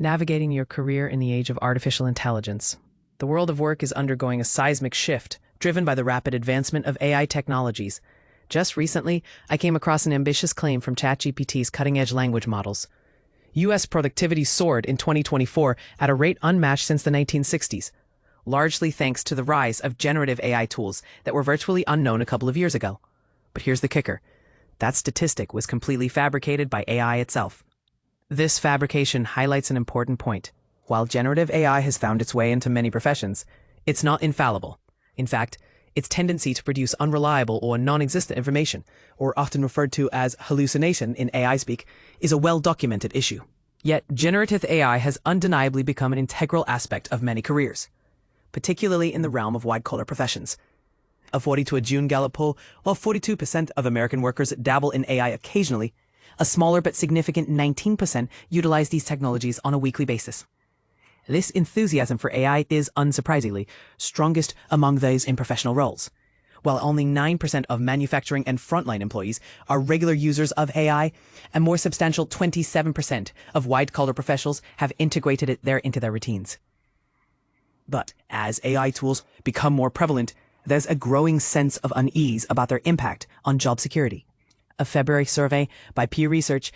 Navigating your career in the age of artificial intelligence. The world of work is undergoing a seismic shift, driven by the rapid advancement of AI technologies. Just recently, I came across an ambitious claim from ChatGPT's cutting-edge language models. U.S. productivity soared in 2024 at a rate unmatched since the 1960s, largely thanks to the rise of generative AI tools that were virtually unknown a couple of years ago. But here's the kicker. That statistic was completely fabricated by AI itself. This fabrication highlights an important point. While generative AI has found its way into many professions, it's not infallible. In fact, its tendency to produce unreliable or non-existent information, or often referred to as hallucination in AI speak, is a well-documented issue. Yet, generative AI has undeniably become an integral aspect of many careers, particularly in the realm of white-collar professions. According to a June Gallup poll, while 42% of American workers dabble in AI occasionally, a smaller but significant 19% utilize these technologies on a weekly basis. This enthusiasm for AI is, unsurprisingly, strongest among those in professional roles. While only 9% of manufacturing and frontline employees are regular users of AI, a more substantial 27% of white-collar professionals have integrated it into their routines. But as AI tools become more prevalent, there's a growing sense of unease about their impact on job security. A February survey by Pew Research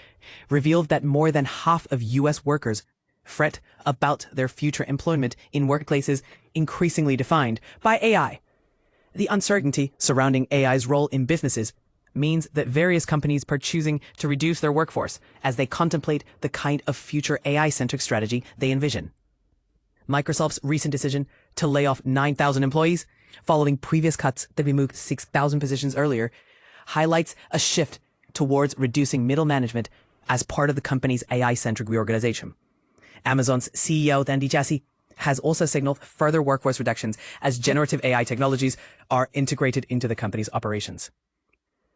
revealed that more than half of U.S. workers fret about their future employment in workplaces increasingly defined by AI. The uncertainty surrounding AI's role in businesses means that various companies are choosing to reduce their workforce as they contemplate the kind of future AI-centric strategy they envision. Microsoft's recent decision to lay off 9,000 employees, following previous cuts that removed 6,000 positions earlier, highlights a shift towards reducing middle management as part of the company's AI-centric reorganization. Amazon's CEO Andy Jassy has also signaled further workforce reductions as generative AI technologies are integrated into the company's operations.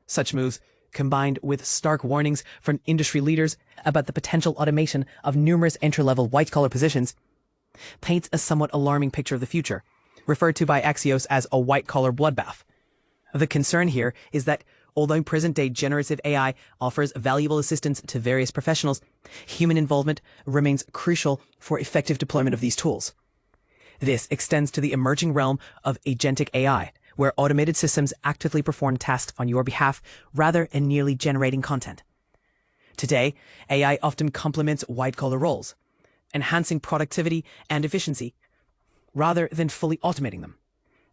Such moves, combined with stark warnings from industry leaders about the potential automation of numerous entry-level white-collar positions, paints a somewhat alarming picture of the future, referred to by Axios as a white-collar bloodbath. The concern here is that although present-day generative AI offers valuable assistance to various professionals, human involvement remains crucial for effective deployment of these tools. This extends to the emerging realm of agentic AI, where automated systems actively perform tasks on your behalf rather than merely generating content. Today, AI often complements white-collar roles, enhancing productivity and efficiency, rather than fully automating them.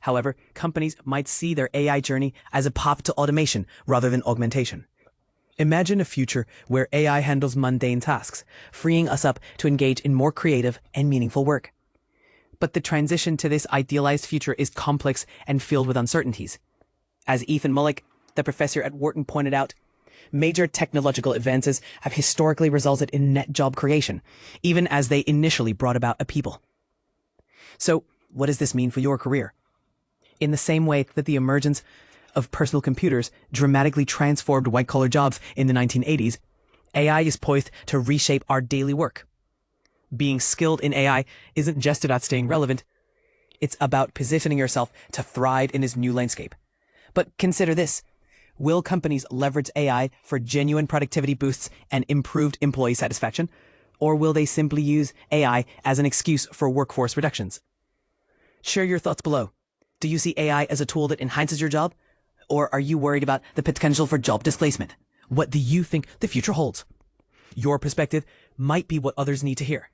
However, companies might see their AI journey as a path to automation rather than augmentation. Imagine a future where AI handles mundane tasks, freeing us up to engage in more creative and meaningful work. But the transition to this idealized future is complex and filled with uncertainties. As Ethan Mullick, the professor at Wharton, pointed out, major technological advances have historically resulted in net job creation, even as they initially brought about a people. So, what does this mean for your career? In the same way that the emergence of personal computers dramatically transformed white-collar jobs in the 1980s, AI is poised to reshape our daily work. Being skilled in AI isn't just about staying relevant, it's about positioning yourself to thrive in this new landscape. But consider this. Will companies leverage AI for genuine productivity boosts and improved employee satisfaction? Or will they simply use AI as an excuse for workforce reductions? Share your thoughts below. Do you see AI as a tool that enhances your job? Or are you worried about the potential for job displacement? What do you think the future holds? Your perspective might be what others need to hear.